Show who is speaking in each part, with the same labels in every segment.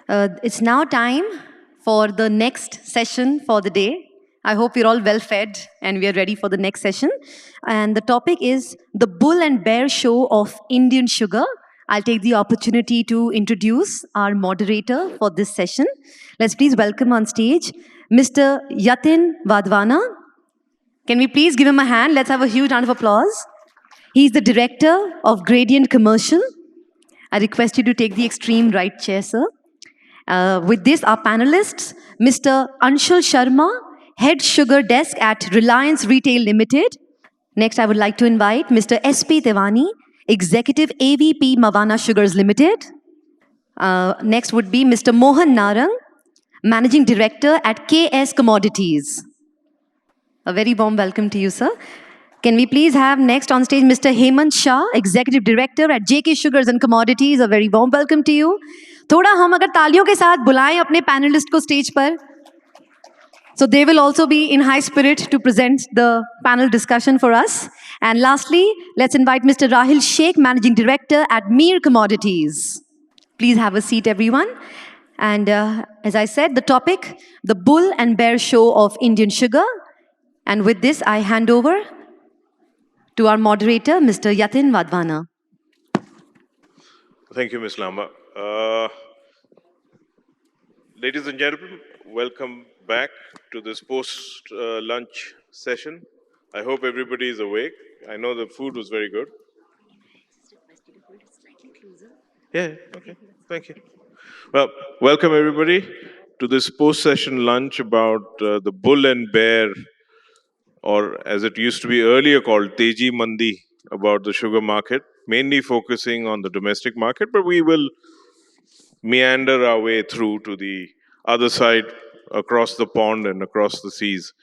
Speaker 1: It's now time for the next session for the day. I hope you're all well fed and we are ready for the next session. And the topic is the bull and bear show of Indian sugar. I'll take the opportunity to introduce our moderator for this session. Let's please welcome on stage Mr. Yatin Wadhwana. Can we please give him a hand? Let's have a huge round of applause. He's the director of Gradient Commercial. I request you to take the extreme right chair, sir. With this, our panelists, Mr. Anshul Sharma, Head Sugar Desk at Reliance Retail Limited. Next, I would like to invite Mr. S.P. Tewani, Executive AVP Mawana Sugars Limited. Next would be Mr. Mohan Narang, Managing Director at KS Commodities. A very warm welcome to you, sir. Can we please have next on stage Mr. HEMANT Shah, Executive Director at JK Sugars and Commodities. A very warm welcome to you. थोड़ा हम अगर तालियों के साथ बुलाएं अपने panelist को stage पर. So they will also be in high spirit to present the panel discussion for us. And lastly, let's invite Mr. Rahil, Shaikh, Managing Director at MEIR Commodities. Please have a seat, everyone. And as I said, the topic, the bull and bear show of Indian sugar. And with this, I hand over to our moderator, Mr. Yatin Wadhwana.
Speaker 2: Thank you, Ms. Lamba. Ladies and gentlemen, welcome back to this post-lunch session. I hope everybody is awake. I know the food was very good. Yeah, okay, thank you. Well, welcome everybody to this post-session lunch about the bull and bear, or as it used to be earlier called ChiniMandi, about the sugar market, mainly focusing on the domestic market, but we will meander our way through to the other side, across the pond and across the seas.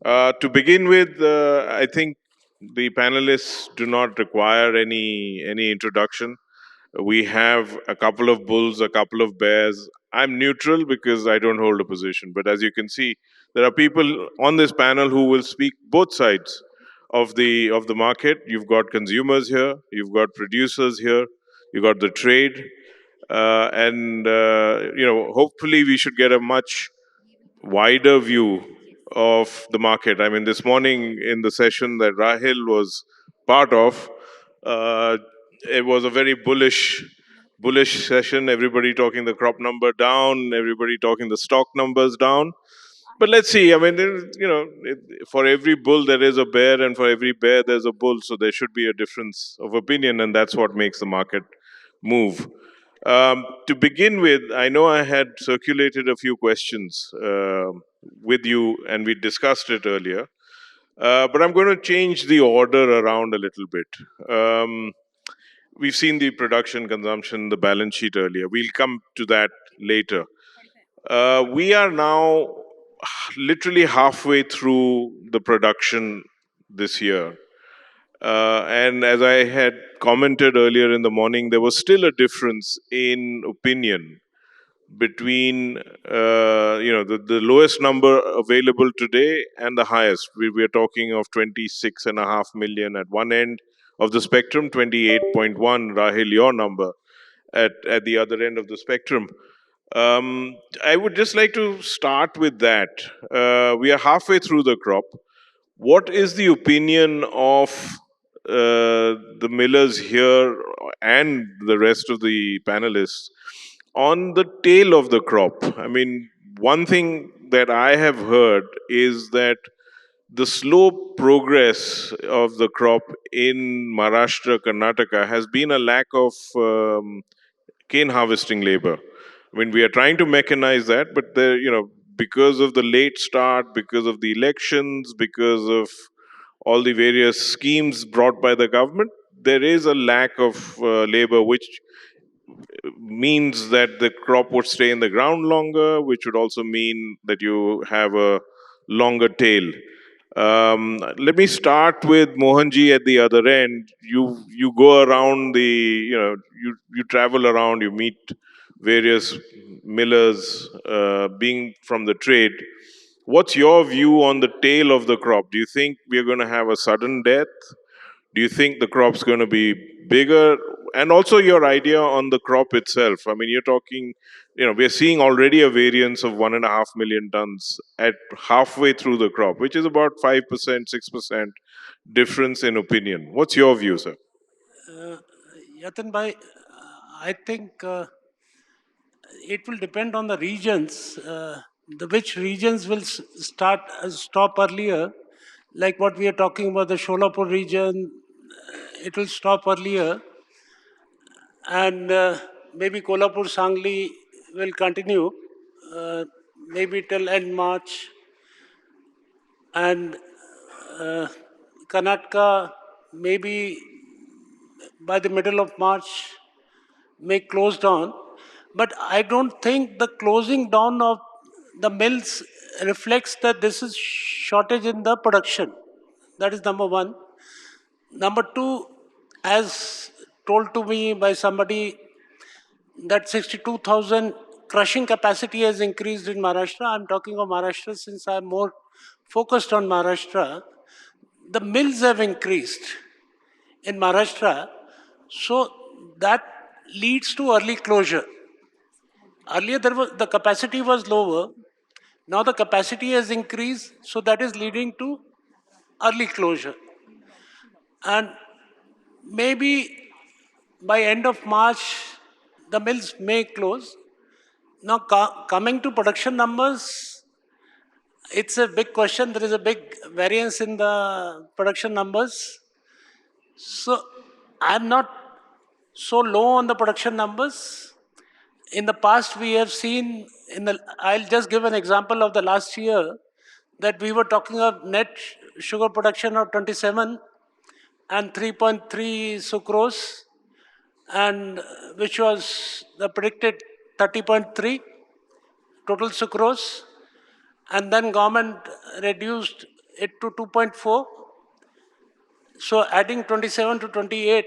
Speaker 2: To begin with, I think the panelists do not require any introduction. We have a couple of bulls, a couple of bears. I'm neutral because I don't hold a position. But as you can see, there are people on this panel who will speak both sides of the market. You've got consumers here, you've got producers here, you've got the trade, and hopefully we should get a much wider view of the market. I mean, this morning in the session that Rahil was part of, it was a very bullish session. Everybody talking the crop number down, everybody talking the stock numbers down. But let's see. I mean, for every bull there is a bear, and for every bear there's a bull. So there should be a difference of opinion, and that's what makes the market move. To begin with, I know I had circulated a few questions with you, and we discussed it earlier. But I'm going to change the order around a little bit. We've seen the production, consumption, the balance sheet earlier. We'll come to that later. We are now literally halfway through the production this year. And as I had commented earlier in the morning, there was still a difference in opinion between the lowest number available today and the highest. We are talking of 26.5 million at one end of the spectrum, 28.1, Rahil, your number, at the other end of the spectrum. I would just like to start with that. We are halfway through the crop. What is the opinion of the millers here and the rest of the panelists on the tail of the crop? I mean, one thing that I have heard is that the slow progress of the crop in Maharashtra, Karnataka has been a lack of cane harvesting labor. I mean, we are trying to mechanize that, but because of the late start, because of the elections, because of all the various schemes brought by the government, there is a lack of labor, which means that the crop would stay in the ground longer, which would also mean that you have a longer tail. Let me start with Mohanji at the other end. You go around you travel around, you meet various millers, being from the trade. What's your view on the tail of the crop? Do you think we are going to have a sudden death? Do you think the crop's going to be bigger? And also your idea on the crop itself. I mean, you're talking, we're seeing already a variance of 1.5 million tons at halfway through the crop, which is about 5%, 6% difference in opinion. What's your view, sir?
Speaker 3: Yatin bhai, I think it will depend on the regions. Which regions will stop earlier, like what we are talking about, the Sholapur region, it will stop earlier, and maybe Kolhapur, Sangli will continue, maybe till end March, and Karnataka maybe by the middle of March may close down. But I don't think the closing down of the mills reflects that this is shortage in the production. That is number one. Number two, as told to me by somebody, that 62,000 crushing capacity has increased in Maharashtra. I'm talking of Maharashtra since I'm more focused on Maharashtra. The mills have increased in Maharashtra, so that leads to early closure. Earlier, the capacity was lower. Now the capacity has increased, so that is leading to early closure. And maybe by end of March, the mills may close. Now, coming to production numbers, it's a big question. There is a big variance in the production numbers. So, I'm not so low on the production numbers. In the past, we have seen, I'll just give an example of the last year, that we were talking of net sugar production of 27 and 3.3 sucrose, and which was the predicted 30.3 total sucrose, and then government reduced it to 2.4, so adding 27 to 28.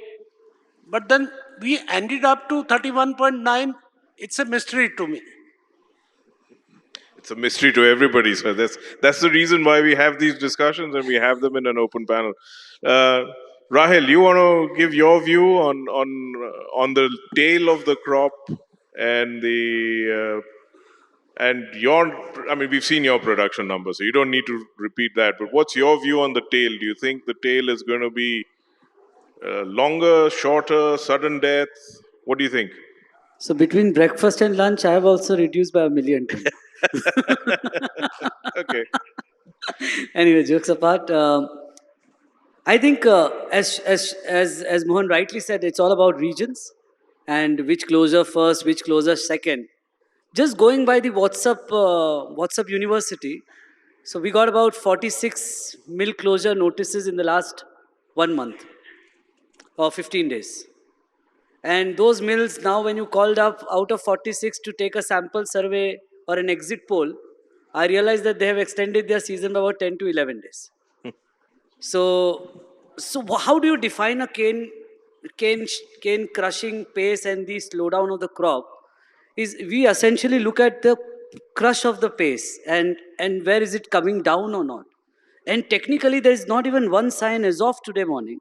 Speaker 3: But then we ended up to 31.9. It's a mystery to me.
Speaker 2: It's a mystery to everybody, sir. That's the reason why we have these discussions and we have them in an open panel. Rahil, you want to give your view on the tail of the crop and I mean, we've seen your production numbers, so you don't need to repeat that. But what's your view on the tail? Do you think the tail is going to be longer, shorter, sudden death? What do you think?
Speaker 4: So between breakfast and lunch, I have also reduced by 1 million ton.
Speaker 2: Okay.
Speaker 4: Anyway, jokes apart, I think as Mohan rightly said, it's all about regions and which closure first, which closure second. Just going by the WhatsApp University, so we got about 46 mill closure notices in the last 1 month or 15 days. And those mills now, when you called up out of 46 to take a sample survey or an exit poll, I realized that they have extended their season by about 10 to 11 days. So how do you define a cane crushing pace and the slowdown of the crop? Is we essentially look at the crush of the pace and where is it coming down or not. And technically, there is not even one sign as of today morning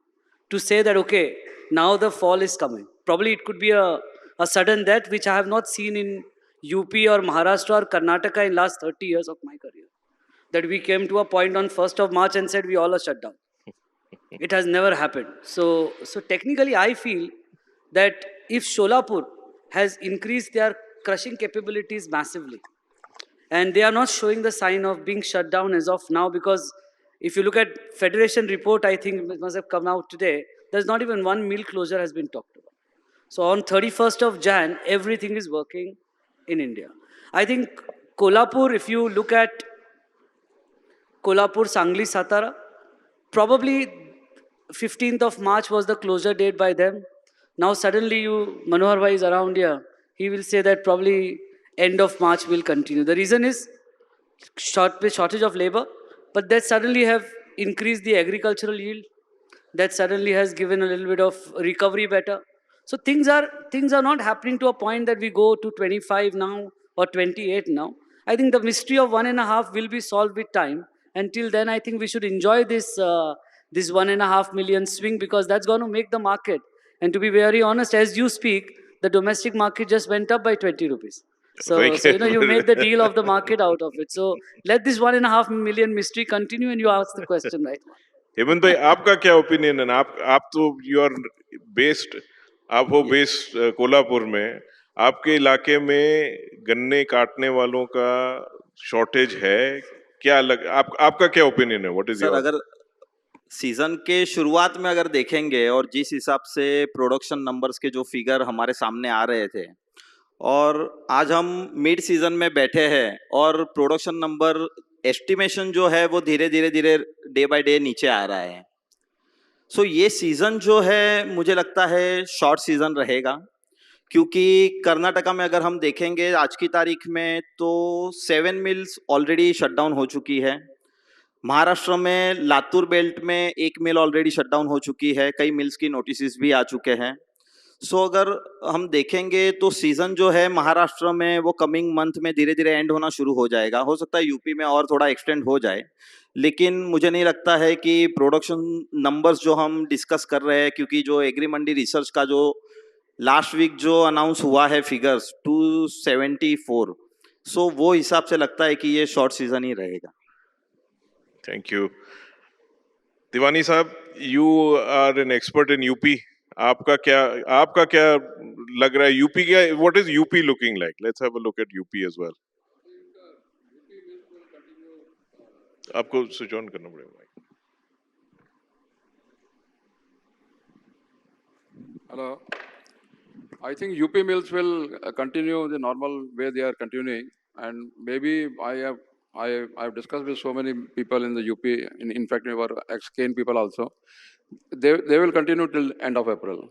Speaker 4: to say that, okay, now the fall is coming. Probably it could be a sudden death, which I have not seen in UP or Maharashtra or Karnataka in last 30 years of my career. That we came to a point on 1st of March and said we all are shut down. It has never happened. So technically, I feel that if Sholapur has increased their crushing capabilities massively, and they are not showing the sign of being shut down as of now, because if you look at Federation report, I think it must have come out today, there's not even one mill closure has been talked about. So on 31st of Jan, everything is working in India. I think Kolhapur, if you look at Kolhapur, Sangli, Satara, probably 15th of March was the closure date by them. Now suddenly Manohar Bhai is around here. He will say that probably end of March will continue. The reason is shortage of labor, but that suddenly have increased the agricultural yield. That suddenly has given a little bit of recovery better. So things are not happening to a point that we go to 25 now or 28 now. I think the mystery of 1.5 will be solved with time. Until then, I think we should enjoy this this 1.5 million swing, because that's going to make the market. And to be very honest, as you speak, the domestic market just went up by 20 rupees.
Speaker 2: Very
Speaker 4: So you made the deal of the
Speaker 2: careful.
Speaker 4: market out of it. So let this 1.5 million mystery continue, and you ask the question, right?
Speaker 2: Hemant भाई आपका क्या opinion है आप तो you are based आप हो based Kolhapur में आपके इलाके में गन्ने काटने वालों का शॉर्टेज है क्या आपका क्या ओपिनियन है व्हाट इज
Speaker 5: सर,
Speaker 2: योर
Speaker 5: अगर सीजन के शुरुआत में अगर देखेंगे और जिस हिसाब से प्रोडक्शन नंबर्स के जो फिगर हमारे सामने आ रहे थे, और आज हम मिड सीजन में बैठे हैं और प्रोडक्शन नंबर एस्टिमेशन जो है वो धीरे धीरे धीरे डे बाय डे नीचे आ रहा है। सो ये सीजन जो है मुझे लगता है शॉर्ट सीजन रहेगा, क्योंकि कर्नाटका में अगर हम देखेंगे आज की तारीख में तो 7 मिल्स ऑलरेडी शटडाउन हो चुकी है। महाराष्ट्र में लातूर बेल्ट में एक मिल ऑलरेडी शटडाउन हो चुकी है, कई मिल्स की नोटिस भी आ चुके हैं। सो अगर हम देखेंगे तो सीजन जो है महाराष्ट्र में वो कमिंग मंथ में धीरे धीरे एंड होना शुरू हो जाएगा। हो सकता है यूपी में और थोड़ा एक्सटेंड हो जाए, लेकिन मुझे नहीं लगता है कि प्रोडक्शन नंबर्स जो हम डिस्कस कर रहे हैं, क्योंकि जो एग्री मंडी रिसर्च का जो लास्ट वीक जो अनाउंस हुआ है फिगर्स 274, सो वो हिसाब से लगता है कि ये शॉर्ट सीजन ही रहेगा।
Speaker 2: थैंक यू तिवानी साहब you are an expert in UP आपका क्या लग रहा है यूपी क्या what is UP looking like let's have a look at UP as well आपको स्विच ऑन करना पड़ेगा
Speaker 6: Hello. I think UP mills will continue the normal way they are continuing, and maybe I've discussed with so many people in the UP. In fact, our ex-cane people also. They will continue till end of April.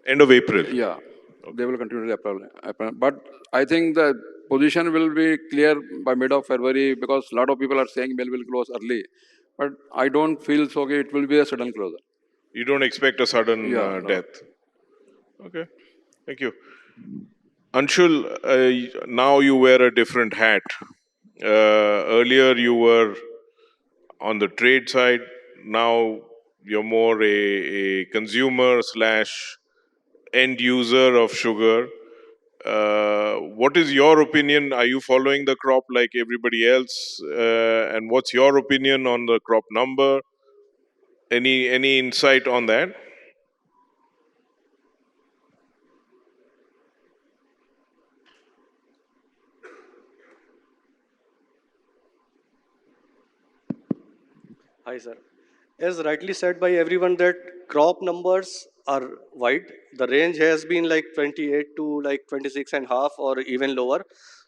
Speaker 2: End of April.
Speaker 6: Yeah, okay. They will continue till April. But I think the position will be clear by mid of February, because a lot of people are saying mill will close early. But I don't feel so. It will be a sudden closure.
Speaker 2: You don't expect a sudden death. Okay, thank you. Anshul, now you wear a different hat. Earlier you were on the trade side. Now you're more a consumer / end user of sugar. What is your opinion? Are you following the crop like everybody else? And what's your opinion on the crop number? Any insight on that?
Speaker 7: Hi, sir. As rightly said by everyone that crop numbers are wide. The range has been like 28 to like 26 and a half or even lower.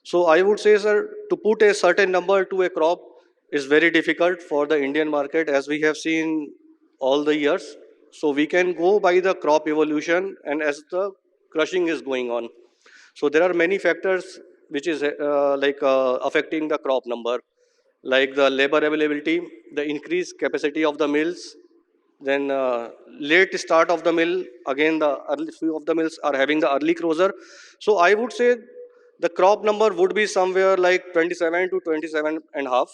Speaker 7: So I would say, sir, to put a certain number to a crop is very difficult for the Indian market, as we have seen all the years. So we can go by the crop evolution and as the crushing is going on. So there are many factors which is affecting the crop number, like the labor availability, the increased capacity of the mills, then late start of the mill. Again, the early few of the mills are having the early closure. So I would say the crop number would be somewhere like 27 to 27 and a half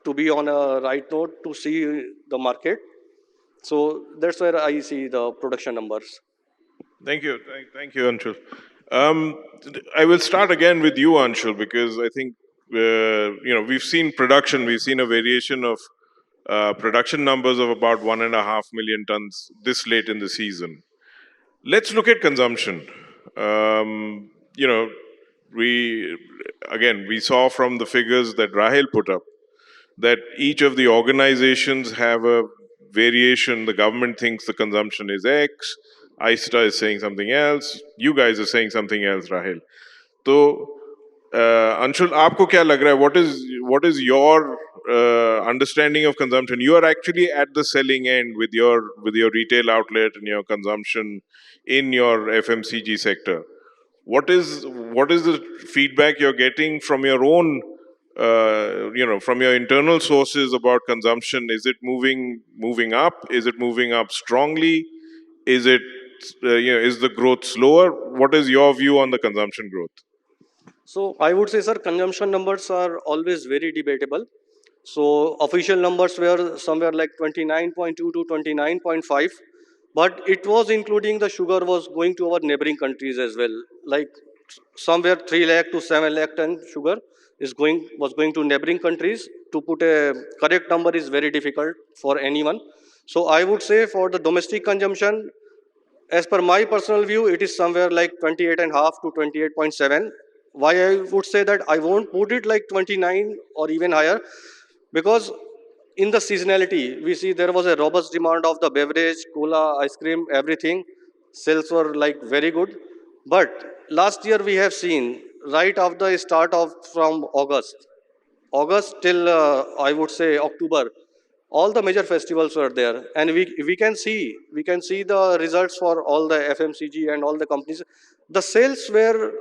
Speaker 7: to be on a right note to see the market. So that's where I see the production numbers.
Speaker 2: Thank you. Thank you, Anshul. I will start again with you, Anshul, because I think, we've seen production, we've seen a variation of production numbers of about 1.5 million tons this late in the season. Let's look at consumption. We saw from the figures that Rahil put up that each of the organizations have a variation. The government thinks the consumption is X, ISTA is saying something else, you guys are saying something else, Rahil. So, Anshul, aapko kya lag raha hai? What is your understanding of consumption? You are actually at the selling end with your retail outlet and your consumption in your FMCG sector. What is the feedback you're getting from your own, from your internal sources about consumption? Is it moving up? Is it moving up strongly? Is it, is the growth slower? What is your view on the consumption growth?
Speaker 7: So I would say, sir, consumption numbers are always very debatable. So official numbers were somewhere like 29.2 to 29.5, but it was including the sugar was going to our neighboring countries as well. Like somewhere 3 lakh to 7 lakh ton sugar was going to neighboring countries. To put a correct number is very difficult for anyone. So I would say for the domestic consumption, as per my personal view, it is somewhere like 28.5 to 28.7. Why I would say that I won't put it like 29 or even higher, because in the seasonality, we see there was a robust demand of the beverage, cola, ice cream, everything. Sales were like very good. But last year we have seen right after the start of from August till I would say October, all the major festivals were there, and we can see the results for all the FMCG and all the companies. The sales were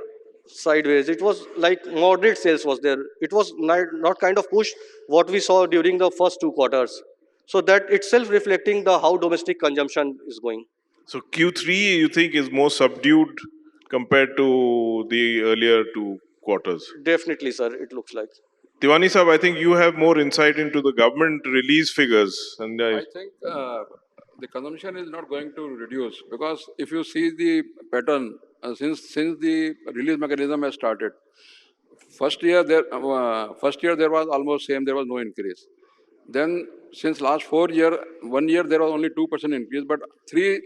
Speaker 7: sideways. It was like moderate sales was there. It was not kind of push what we saw during the first 2 quarters. So that itself reflecting the how domestic consumption is going.
Speaker 2: So Q3 you think is more subdued compared to the earlier 2 quarters?
Speaker 7: Definitely, sir. It looks like.
Speaker 2: Tewani Sahab, I think you have more insight into the government release figures. And
Speaker 6: I think the consumption is not going to reduce because if you see the pattern since the release mechanism has started, first year there was almost same, there was no increase. Then since last 4 year, 1 year there was only 2% increase, but three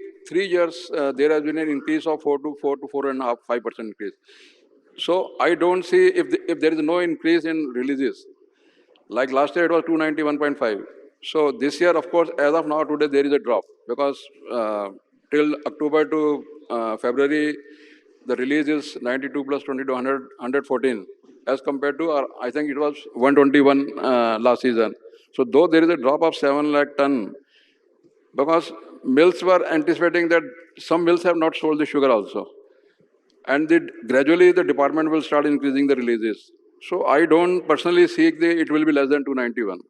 Speaker 6: years there has been an increase of 4 to 4.5, 5% increase. So I don't see if there is no increase in releases. Like last year it was 291.5. So this year, of course, as of now today there is a drop because till October to February the release is 92 plus 22 100 114 as compared to I think it was 121 last season. So though there is a drop of 7 lakh ton, because mills were anticipating that some mills have not sold the sugar also. And gradually the department will start increasing the releases. So I don't personally see it will be less than 291.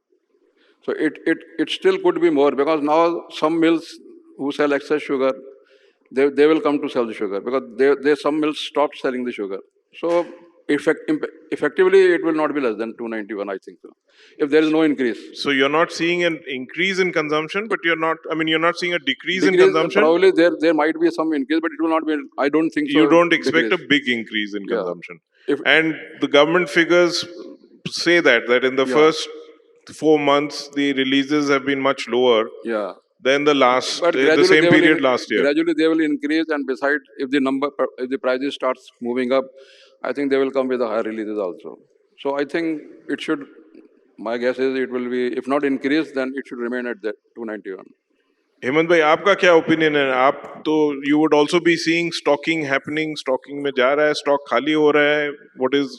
Speaker 6: So it still could be more because now some mills who sell excess sugar, they will come to sell the sugar because some mills stopped selling the sugar. So effectively it will not be less than 291, I think so, if there is no increase.
Speaker 2: so you're not seeing an increase in consumption, but you're not seeing a decrease in consumption.
Speaker 6: Probably there might be some increase, but it will not be. I don't think so.
Speaker 2: You don't expect a big increase in consumption. And the government figures say that in the first 4 months the releases have been much lower than the same period last year.
Speaker 6: Gradually they will increase, and besides, if the prices starts moving up, I think they will come with the higher releases also. So I think it should. My guess is it will be, if not increase, then it should remain at that 291.
Speaker 2: Hemant भाई आपका क्या opinion है? आप तो you would also be seeing stocking happening, stocking में जा रहा है, stock खाली हो रहा है. What is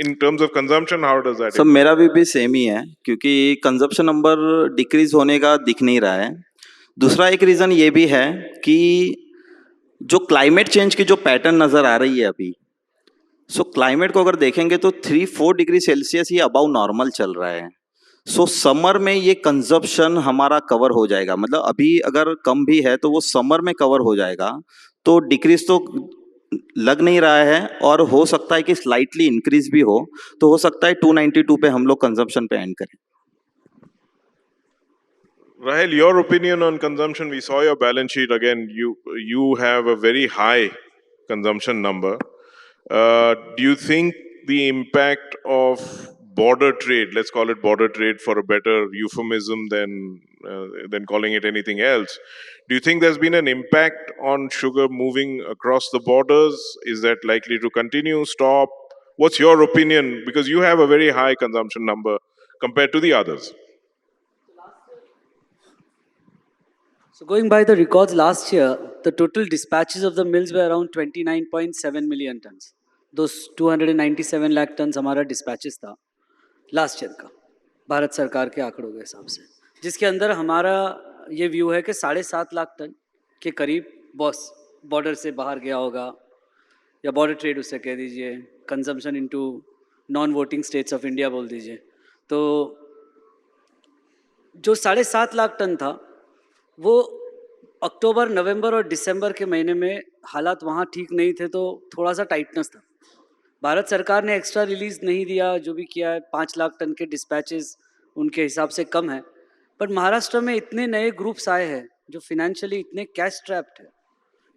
Speaker 2: in terms of consumption? How does that?
Speaker 5: सब मेरा भी सेम ही है, क्योंकि कंजप्शन नंबर डिक्रीज होने का दिख नहीं रहा है. दूसरा एक रीजन ये भी है कि जो क्लाइमेट चेंज की जो पैटर्न नजर आ रही है अभी, सो क्लाइमेट को अगर देखेंगे तो 3-4 डिग्री सेल्सियस ये अबाउ नॉर्मल चल रहा है. सो समर में ये कंजप्शन हमारा कवर हो जाएगा, मतलब अभी अगर कम भी है तो वो समर में कवर हो जाएगा. तो डिक्रीज तो लग नहीं रहा है, और हो सकता है कि स्लाइटली इंक्रीज भी हो, तो हो सकता है 292 पे हम लोग कंजप्शन पे एंड करें.
Speaker 2: Rahil, your opinion on consumption? We saw your balance sheet again. You have a very high consumption number. Do you think the impact of border trade, let's call it border trade for a better euphemism than calling it anything else, do you think there's been an impact on sugar moving across the borders? Is that likely to continue, stop? What's your opinion? Because you have a very high consumption number compared to the others.
Speaker 4: So going by the records last year, the total dispatches of the mills were around 29.7 million tons. Those 297 lakh tons हमारा dispatches था last year का, भारत सरकार के आंकड़ों के हिसाब से, जिसके अंदर हमारा ये व्यू है कि 7.5 लाख टन के करीब बॉर्डर से बाहर गया होगा, या बॉर्डर ट्रेड उसे कह दीजिए, consumption into non voting states of India बोल दीजिए. तो जो 7.5 लाख टन था वो अक्टूबर, नवंबर और दिसंबर के महीने में हालात वहाँ ठीक नहीं थे, तो थोड़ा सा टाइटनेस था. भारत सरकार ने एक्स्ट्रा रिलीज नहीं दिया, जो भी किया है 5 लाख टन के डिस्पैचेस उनके हिसाब से कम है, बट महाराष्ट्र में इतने नए ग्रुप्स आए हैं जो फिनेंशियली इतने कैश ट्रैप्ड है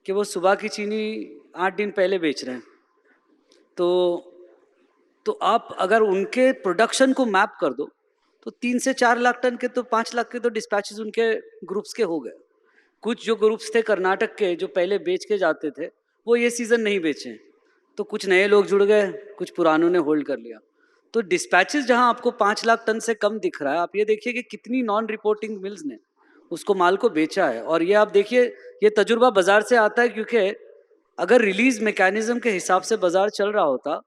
Speaker 4: कि वो सुबह की चीनी 8 दिन पहले बेच रहे हैं। तो आप अगर उनके प्रोडक्शन को मैप कर दो तो 3 से 4 लाख टन के तो 5 लाख के तो डिस्पैचेस उनके ग्रुप्स के हो गए। कुछ जो ग्रुप्स थे कर्नाटक के जो पहले बेच के जाते थे वो ये सीज़न नहीं बेचे, तो कुछ नए लोग जुड़ गए, कुछ पुरानों ने होल्ड कर लिया। तो डिस्पैचेस जहां आपको 5 लाख टन से कम दिख रहा है, आप ये देखिए कि कितनी नॉन रिपोर्टिंग मिल्स ने उसको माल को बेचा है। और ये आप देखिए, ये तजुर्बा बाजार से आता है, क्योंकि अगर रिलीज मैकेनिज्म के हिसाब से बाजार चल रहा होता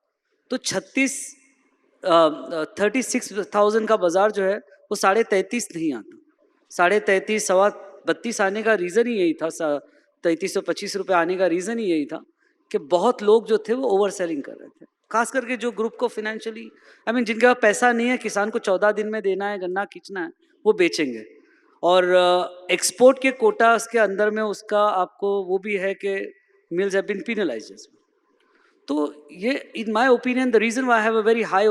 Speaker 4: तो 36,000 का बाजार जो है वो 33.5 नहीं आता। 33.5, 32 आने का रीज़न ही यही था, 3325 रुपये आने का रीज़न ही यही था कि बहुत लोग जो थे वो ओवर सेलिंग कर रहे थे, खास करके जो ग्रुप को फिनेंशियली जिनके पास पैसा नहीं है, किसान को 14 दिन में देना है, गन्ना खींचना है, वो बेचेंगे। और एक्सपोर्ट के कोटास के अंदर में उसका आपको वो भी है कि मिल्स हैव बीन पेनलाइज्ड। तो ये, in my opinion, the reason why I have a very high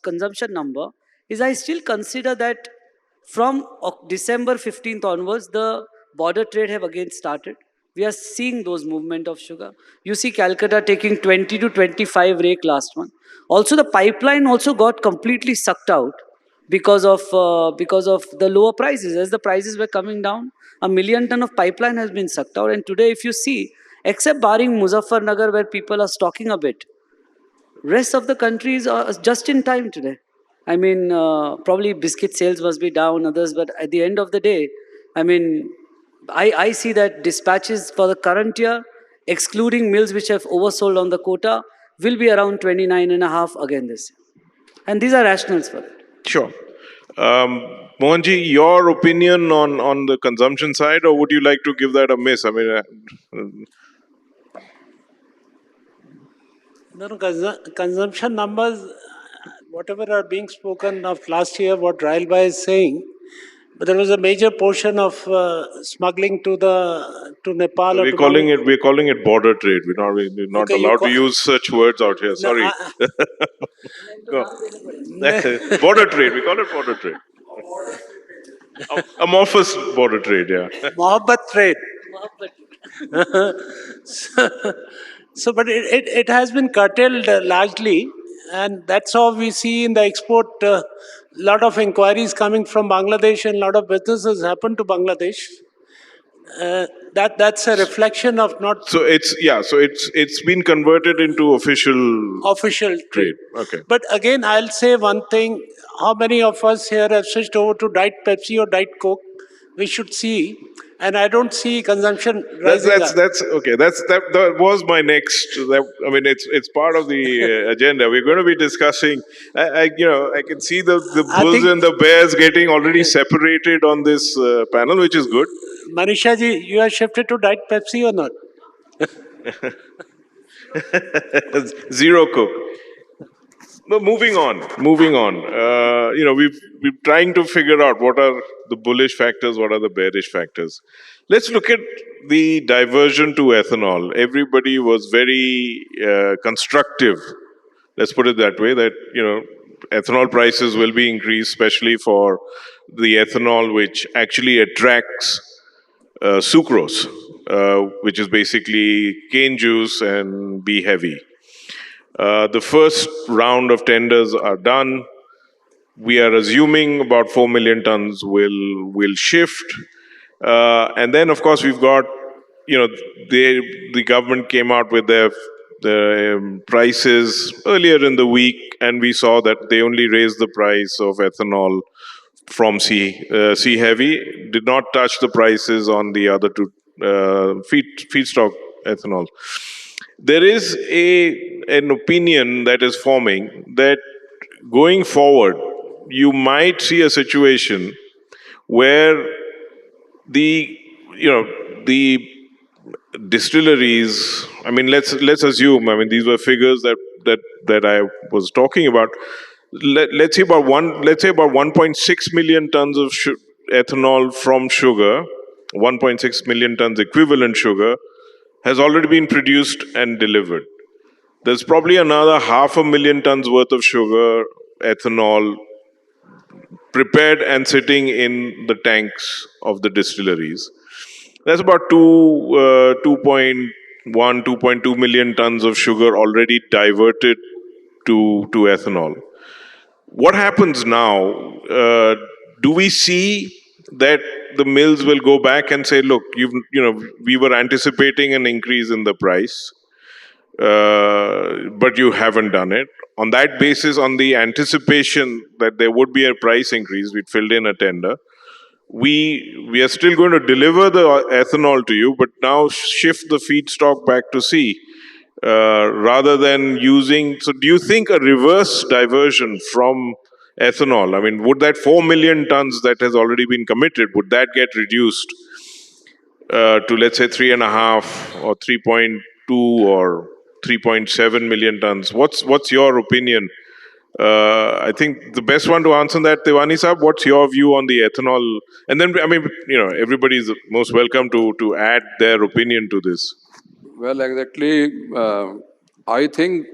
Speaker 4: consumption number is I still consider that from December 15th onwards, the border trade have again started. We are seeing those movement of sugar. You see Calcutta taking 20 to 25 rake last month. Also, the pipeline also got completely sucked out because of the lower prices. As the prices were coming down, 1 million ton of pipeline has been sucked out. And today, if you see, except barring Muzaffarnagar where people are stocking a bit, rest of the countries are just in time today. Probably biscuit sales must be down, others, but at the end of the day, I see that dispatches for the current year, excluding mills which have oversold on the quota, will be around 29.5 again this year. And these are rationals for it.
Speaker 2: Sure. Mohanji, your opinion on the consumption side, or would you like to give that a miss?
Speaker 3: Consumption numbers, whatever are being spoken of last year, what Rahil Bhai is saying, but there was a major portion of smuggling to Nepal.
Speaker 2: We're calling it border trade. We're not
Speaker 3: Okay,
Speaker 2: allowed to use such words out here. Sorry. Border trade. We call it border trade. Amorphous border trade. Yeah.
Speaker 3: Mohabbat trade. So, but it has been curtailed largely, and that's how we see in the export lot of inquiries coming from Bangladesh, and a lot of businesses happen to Bangladesh. That's a reflection of not.
Speaker 2: So it's been converted into official
Speaker 3: trade.
Speaker 2: Okay.
Speaker 3: But again, I'll say one thing: how many of us here have switched over to Diet Pepsi or Diet Coke? We should see, and I don't see consumption rising.
Speaker 2: That's okay. That was my next. It's part of the agenda. We're going to be discussing. I can see the bulls and the bears getting already separated on this panel, which is good.
Speaker 3: Manisha ji, you are shifted to Diet Pepsi or not?
Speaker 2: Zero Coke. But moving on. We're trying to figure out what are the bullish factors, what are the bearish factors. Let's look at the diversion to ethanol. Everybody was very constructive. Let's put it that way. That ethanol prices will be increased, especially for the ethanol which actually attracts sucrose, which is basically cane juice and bee heavy. The first round of tenders are done. We are assuming about 4 million tons will shift. And then, of course, we've got, the government came out with their prices earlier in the week, and we saw that they only raised the price of ethanol from C heavy, did not touch the prices on the other two feedstock ethanol. There is an opinion that is forming that going forward, you might see a situation where the distilleries, let's assume, these were figures that I was talking about. Let's say about 1.6 million tons of ethanol from sugar, 1.6 million tons equivalent sugar, has already been produced and delivered. There's probably another 500,000 tons worth of sugar, ethanol, prepared and sitting in the tanks of the distilleries. That's about 2.1, 2.2 million tons of sugar already diverted to ethanol. What happens now? Do we see that the mills will go back and say, look, we were anticipating an increase in the price, but you haven't done it. On that basis, on the anticipation that there would be a price increase, we filled in a tender. We are still going to deliver the ethanol to you, but now shift the feedstock back to sea. Rather than using, so do you think a reverse diversion from ethanol, I mean, would that 4 million tons that has already been committed, would that get reduced to, let's say, 3.5 or 3.2 or 3.7 million tons? What's your opinion? I think the best one to answer that, Tewani Saab, what's your view on the ethanol? And then, I mean, everybody is most welcome to add their opinion to this.
Speaker 6: Well, exactly. I think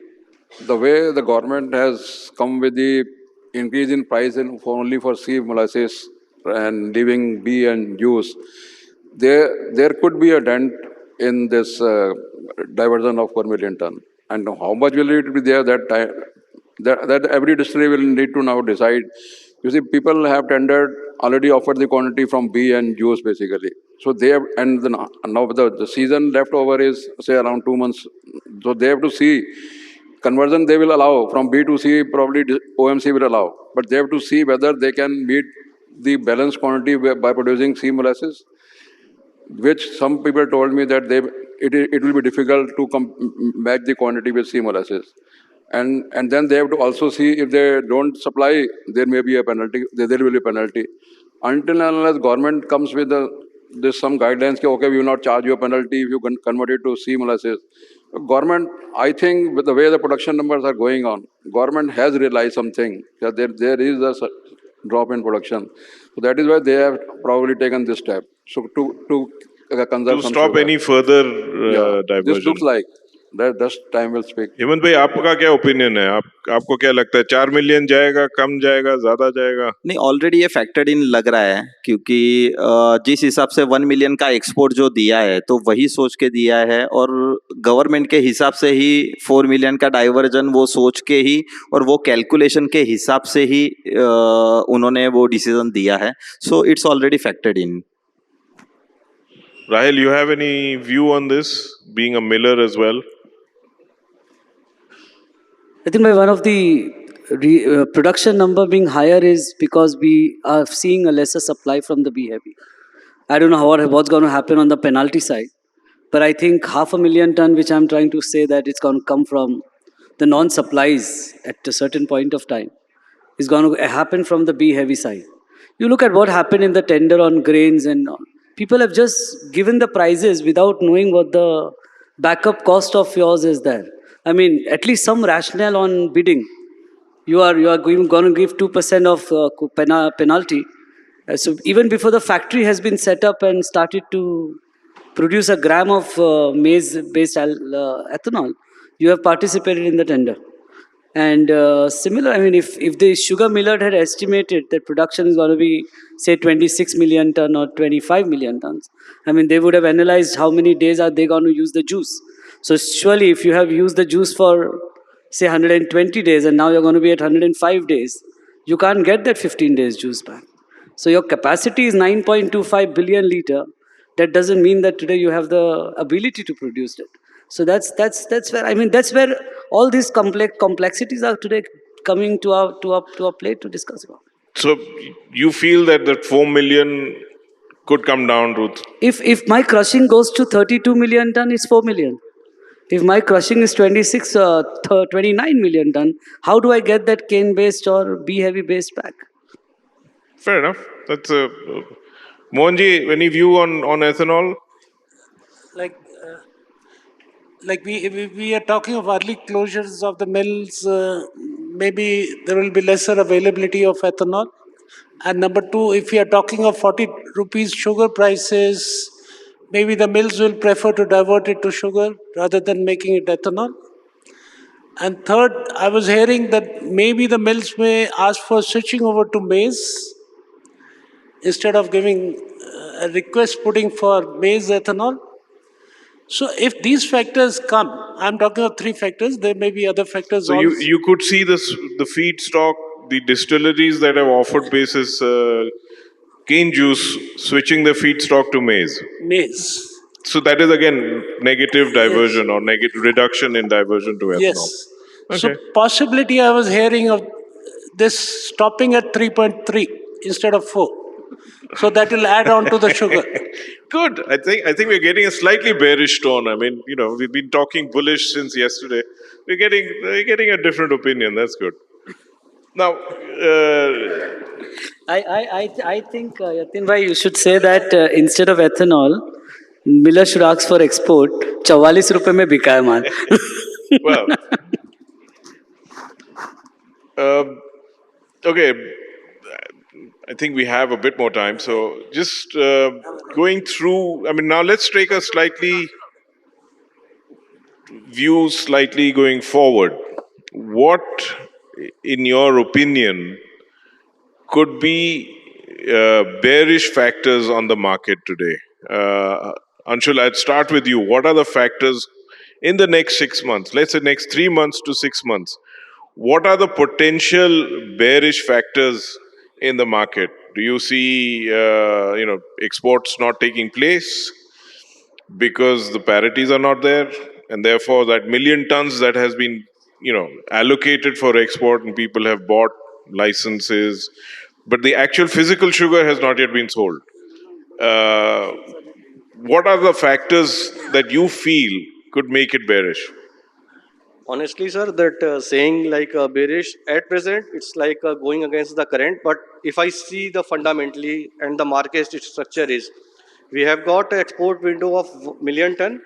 Speaker 6: the way the government has come with the increase in price only for C molasses and leaving B and juice, there could be a dent in this diversion of 4 million ton. And how much will it be there that time? That every distillery will need to now decide. You see, people have tendered, already offered the quantity from B and juice basically. So they have, and now the season left over is say around 2 months. So they have to see conversion they will allow from B to C, probably OMC will allow. But they have to see whether they can meet the balanced quantity by producing C molasses, which some people told me that it will be difficult to match the quantity with C molasses. And then they have to also see if they don't supply, there may be a penalty, there will be a penalty. Until and unless government comes with there's some guidelines, okay, we will not charge you a penalty if you convert it to C molasses. Government, I think with the way the production numbers are going on, government has realized something, that there is a drop in production. So that is why they have probably taken this step. So to conserve
Speaker 2: To
Speaker 6: some
Speaker 2: stop
Speaker 6: sugar.
Speaker 2: any further diversion.
Speaker 6: This looks like that time will speak.
Speaker 2: Hemant भाई, आपका क्या opinion है? आपको क्या लगता है, 4 million जाएगा, कम जाएगा, ज्यादा जाएगा?
Speaker 5: नहीं, ऑलरेडी ये फैक्टर्ड इन लग रहा है, क्योंकि जिस हिसाब से 1 मिलियन का एक्सपोर्ट जो दिया है तो वही सोच के दिया है, और गवर्नमेंट के हिसाब से ही 4 मिलियन का डाइवर्जन वो सोच के ही और वो कैलकुलेशन के हिसाब से ही उन्होंने वो डिसीजन दिया है. So it's already factored in.
Speaker 2: Rahil, you have any view on this, being a miller as well?
Speaker 4: I think one of the production number being higher is because we are seeing a lesser supply from the B heavy. I don't know what's going to happen on the penalty side, but I think 500,000 ton, which I'm trying to say that it's going to come from the non-supplies at a certain point of time, is going to happen from the B heavy side. You look at what happened in the tender on grains, and people have just given the prices without knowing what the backup cost of yours is there. I mean, at least some rationale on bidding. You are going to give 2% of penalty. So even before the factory has been set up and started to produce a gram of maize-based ethanol, you have participated in the tender. And similar, I mean, if the sugar miller had estimated that production is going to be, say, 26 million ton or 25 million tons, I mean, they would have analyzed how many days are they going to use the juice. So surely if you have used the juice for, say, 120 days and now you're going to be at 105 days, you can't get that 15 days juice back. So your capacity is 9.25 billion liter. That doesn't mean that today you have the ability to produce it. So that's where, I mean, that's where all these complexities are today coming to our plate to discuss about.
Speaker 2: So you feel that 4 million could come down to...
Speaker 4: If my crushing goes to 32 million ton, it's 4 million. If my crushing is 29 million ton, how do I get that cane-based or B-heavy based back?
Speaker 2: Fair enough. That's Mohanji, any view on ethanol?
Speaker 3: Like we are talking of early closures of the mills, maybe there will be lesser availability of ethanol. And number two, if we are talking of 40 rupees sugar prices, maybe the mills will prefer to divert it to sugar rather than making it ethanol. And third, I was hearing that maybe the mills may ask for switching over to maize instead of giving a request putting for maize ethanol. So if these factors come, I'm talking of three factors, there may be other factors
Speaker 2: So
Speaker 3: also.
Speaker 2: you could see the feedstock, the distilleries that have offered basis cane juice switching the feedstock to maize.
Speaker 3: Maize.
Speaker 2: So that is again negative
Speaker 3: Yes.
Speaker 2: diversion or negative reduction in diversion to ethanol.
Speaker 3: Yes. So
Speaker 2: Okay.
Speaker 3: possibility I was hearing of this stopping at 3.3 instead of 4. So that will add on to the sugar.
Speaker 2: Good. I think we're getting a slightly bearish tone. I mean, we've been talking bullish since yesterday. We're getting a different opinion. That's good. Now,
Speaker 4: I think, Yatin bhai, you should say that instead of ethanol, miller should ask for export. 44 रुपए में बिका है माल.
Speaker 2: well, okay. I think we have a bit more time. So just going through, I mean, now let's take a view slightly going forward. What, in your opinion, could be bearish factors on the market today? Anshul, I'd start with you. What are the factors in the next 6 months? Let's say next 3 months to 6 months. What are the potential bearish factors in the market? Do you see, exports not taking place because the parities are not there, and therefore that million tons that has been, allocated for export and people have bought licenses, but the actual physical sugar has not yet been sold. What are the factors that you feel could make it bearish?
Speaker 7: Honestly, sir, that saying like bearish at present, it's like going against the current. But if I see the fundamentally and the market structure is, we have got an export window of million ton.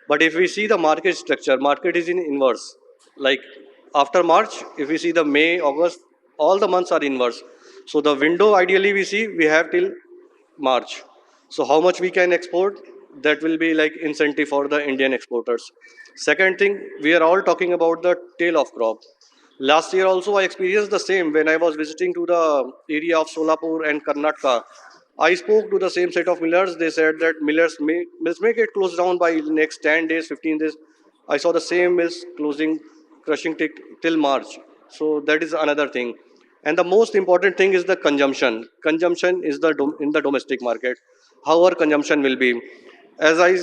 Speaker 7: But if we see the market structure, market is in inverse. Like after March, if we see the May, August, all the months are inverse. So the window ideally we see we have till March. So how much we can export, that will be like incentive for the Indian exporters. Second thing, we are all talking about the tail of crop. Last year also I experienced the same when I was visiting to the area of Solapur and Karnataka. I spoke to the same set of millers. They said that mills may get closed down by next 10 days, 15 days. I saw the same mills closing, crushing till March. So that is another thing. And the most important thing is the consumption. Consumption is in the domestic market. How our consumption will be. As I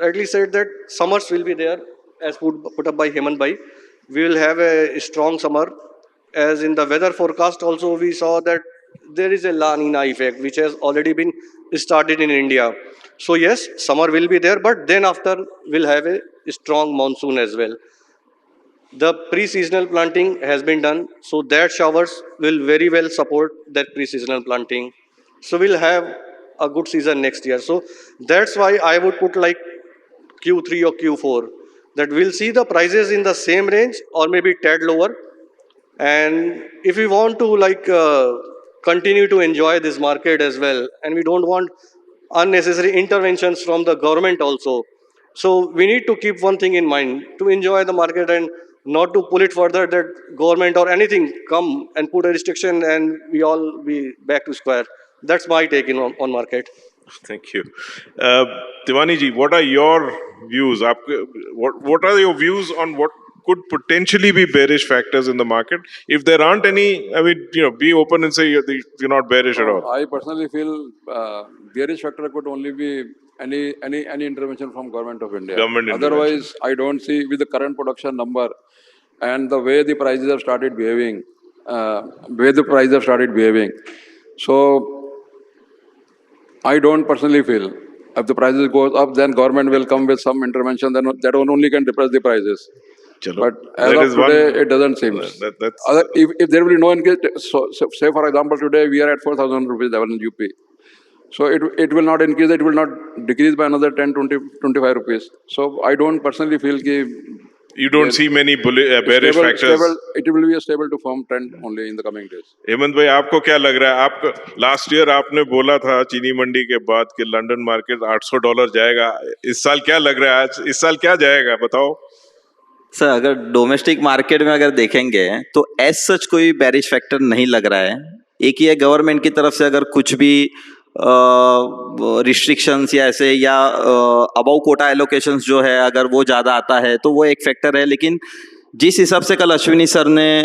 Speaker 7: rightly said that summers will be there, as put up by HEMANT Bhai. We will have a strong summer. As in the weather forecast also we saw that there is a La Nina effect which has already been started in India. So yes, summer will be there, but then after we'll have a strong monsoon as well. The pre-seasonal planting has been done, so that showers will very well support that pre-seasonal planting. So we'll have a good season next year. So that's why I would put like Q3 or Q4, that we'll see the prices in the same range or maybe tad lower. And if we want to continue to enjoy this market as well, and we don't want unnecessary interventions from the government also, so we need to keep one thing in mind to enjoy the market and not to pull it further that government or anything come and put a restriction and we all be back to square. That's my take on market.
Speaker 2: Thank you. Uh, Tewani ji, what are your views? What are your views on what could potentially be bearish factors in the market? If there aren't any, I mean, be open and say you're not bearish at all.
Speaker 6: I personally feel bearish factor could only be any intervention from government of India.
Speaker 2: Government intervention.
Speaker 6: Otherwise, I don't see with the current production number and the way the prices have started behaving, So I don't personally feel if the prices goes up, then government will come with some intervention. Then that one only can depress the prices.
Speaker 2: Chalo.
Speaker 6: But as
Speaker 2: That
Speaker 6: of
Speaker 2: is
Speaker 6: today,
Speaker 2: one,
Speaker 6: it doesn't seem.
Speaker 2: that's
Speaker 6: If there will be no increase, so say for example today we are at 4,000 rupees level in UP. So it will not increase, it will not decrease by another 10, 20, 25 rupees. So I don't personally feel that
Speaker 2: you don't see many bearish factors.
Speaker 6: It will be a stable to firm trend only in the coming days.
Speaker 2: Hemant भाई, आपको क्या लग रहा है? आपको last year आपने बोला था चीनी मंडी के बाद कि लंदन मार्केट $800 जाएगा. इस साल क्या लग रहा है? आज इस साल क्या जाएगा बताओ?
Speaker 5: सर अगर डोमेस्टिक मार्केट में अगर देखेंगे तो एज सच कोई बेरिश फैक्टर नहीं लग रहा है। एक ही है गवर्नमेंट की तरफ से अगर कुछ भी रिस्ट्रिक्शंस या ऐसे या अबव कोटा एलोकेशंस जो है अगर वो ज़्यादा आता है तो वो एक फैक्टर है, लेकिन जिस हिसाब से कल अश्विनी सर ने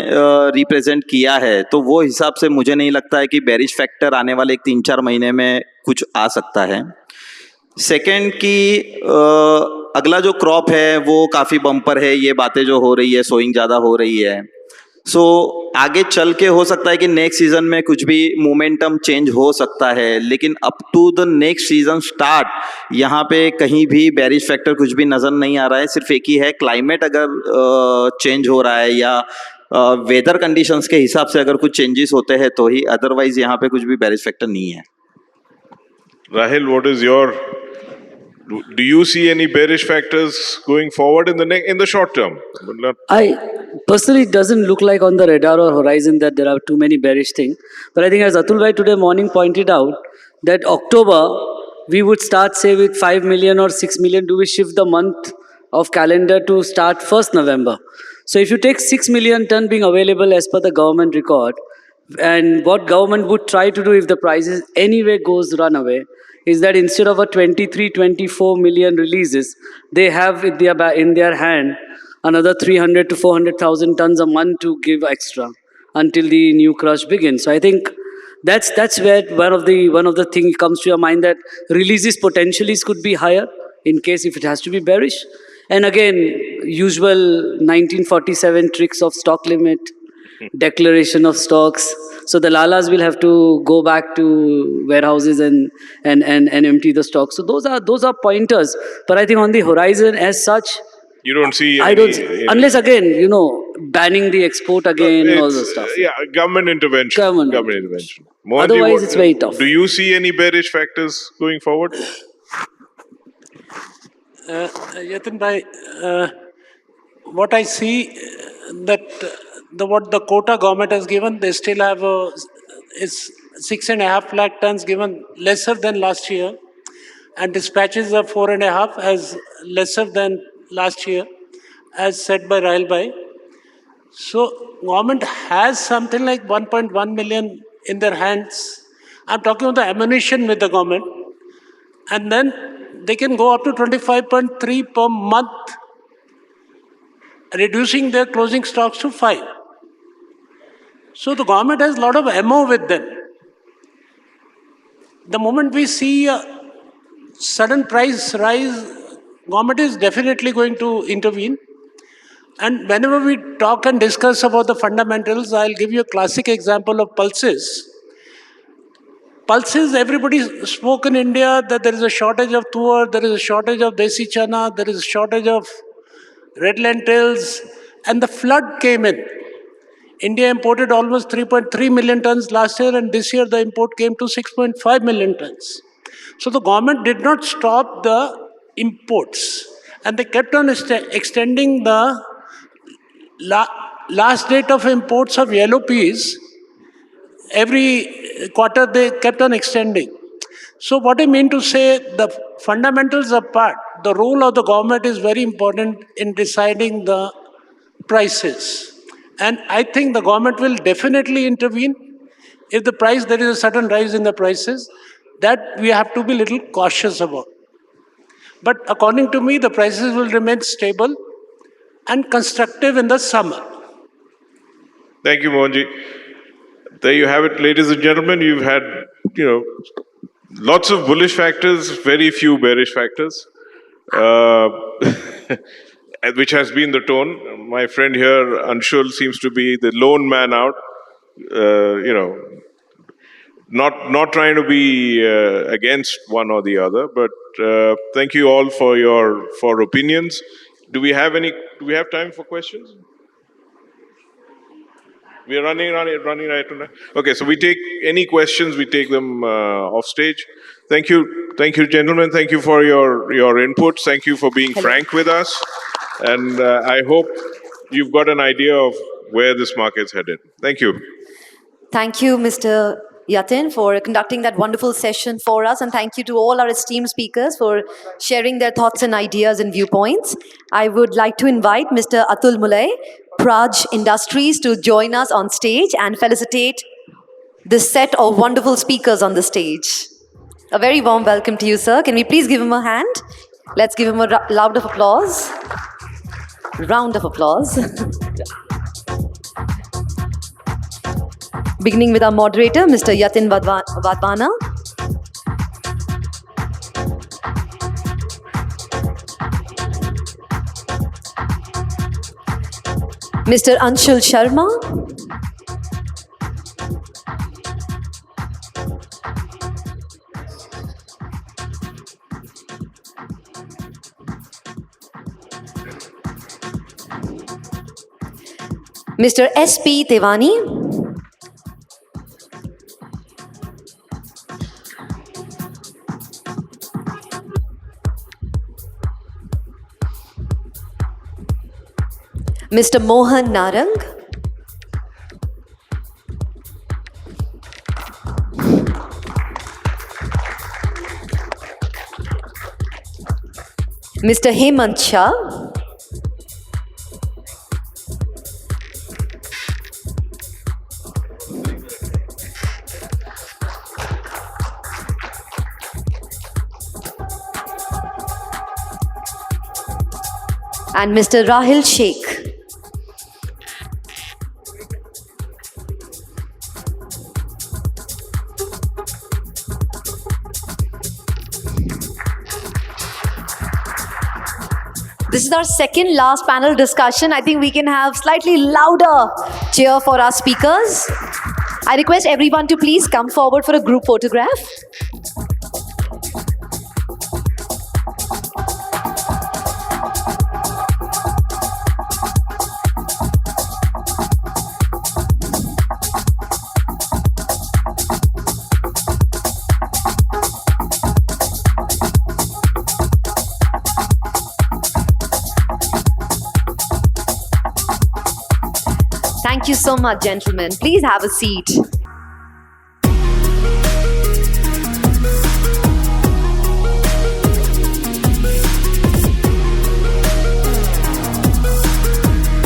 Speaker 5: रिप्रेजेंट किया है तो वो हिसाब से मुझे नहीं लगता है कि बेरिश फैक्टर आने वाले 3-4 महीने में कुछ आ सकता है। सेकेंड की अगला जो क्रॉप है वो काफ़ी बम्पर है, ये बातें जो हो रही है सोइंग ज़्यादा हो रही है, सो आगे चल के हो सकता है कि नेक्स्ट सीजन में कुछ भी मोमेंटम चेंज हो सकता है, लेकिन up to the next season start यहाँ पे कहीं भी बेरिश फैक्टर कुछ भी नज़र नहीं आ रहा है। सिर्फ एक ही है, क्लाइमेट अगर चेंज हो रहा है या वेदर कंडीशंस के हिसाब से अगर कुछ चेंजेस होते हैं तो ही, अदरवाइज यहाँ पे कुछ भी बेरिश फैक्टर नहीं है।
Speaker 2: Rahil, what is your? Do you see any bearish factors going forward in the short term?
Speaker 4: I personally, it doesn't look like on the radar or horizon that there are too many bearish things. But I think as Atul bhai today morning pointed out, that October we would start say with 5 million or 6 million. Do we shift the month of calendar to start 1st November? So if you take 6 million ton being available as per the government record, and what government would try to do if the prices anyway goes run away, is that instead of a 23-24 million releases, they have in their hand another 300 to 400,000 tons a month to give extra until the new crush begins. So I think that's where one of the thing comes to your mind, that releases potentially could be higher in case if it has to be bearish. And again, usual 1947 tricks of stock limit, declaration of stocks. So the lalas will have to go back to warehouses and empty the stock. So those are pointers. But I think on the horizon as such,
Speaker 2: you don't see.
Speaker 4: I don't see, unless again banning the export again, all those stuff.
Speaker 2: Yeah, government intervention.
Speaker 4: Government intervention.
Speaker 2: Mohan,
Speaker 4: Otherwise, it's very tough.
Speaker 2: Do you see any bearish factors going forward?
Speaker 3: Yatin bhai, what I see that what the quota government has given, they still have is 6.5 lakh tons given, lesser than last year, and dispatches of 4.5 as lesser than last year, as said by Rahil bhai. So government has something like 1.1 million in their hands. I'm talking about the ammunition with the government, and then they can go up to 25.3 per month, reducing their closing stocks to 5. So the government has a lot of ammo with them. The moment we see a sudden price rise, government is definitely going to intervene. And whenever we talk and discuss about the fundamentals, I'll give you a classic example of pulses. Pulses, everybody spoke in India that there is a shortage of tuar, there is a shortage of desi chana, there is a shortage of red lentils, and the flood came in. India imported almost 3.3 million tons last year, and this year the import came to 6.5 million tons. So the government did not stop the imports, and they kept on extending the last date of imports of yellow peas. Every quarter they kept on extending. So what I mean to say, the fundamentals apart, the role of the government is very important in deciding the prices. And I think the government will definitely intervene if there is a sudden rise in the prices. That we have to be a little cautious about. But according to me, the prices will remain stable and constructive in the summer.
Speaker 2: Thank you, Mohanji. There you have it, ladies and gentlemen. You've had, lots of bullish factors, very few bearish factors, which has been the tone. My friend here, Anshul, seems to be the lone man out. Not trying to be against one or the other, but thank you all for opinions. Do we have time for questions? We are running right now. Okay, so we take any questions, we take them off stage. Thank you, gentlemen. Thank you for your inputs. Thank you for being frank with us, and I hope you've got an idea of where this market's headed. Thank you.
Speaker 1: Thank you, Mr. Yatin, for conducting that wonderful session for us. And thank you to all our esteemed speakers for sharing their thoughts and ideas and viewpoints. I would like to invite Mr. Atul Mulay, Praj Industries, to join us on stage and felicitate this set of wonderful speakers on the stage. A very warm welcome to you, sir. Can we please give him a hand? Let's give him a round of applause. Round of applause. Beginning with our moderator, Mr. Yatin Wadhwana. Mr. Anshul Sharma. Mr. S.P. Tewani. Mr. Mohan Narang. Mr. HEMANT Shah. And Mr. Rahil Shaikh. This is our second last panel discussion. I think we can have slightly louder cheer for our speakers. I request everyone to please come forward for a group photograph. Thank you so much, gentlemen. Please have a seat.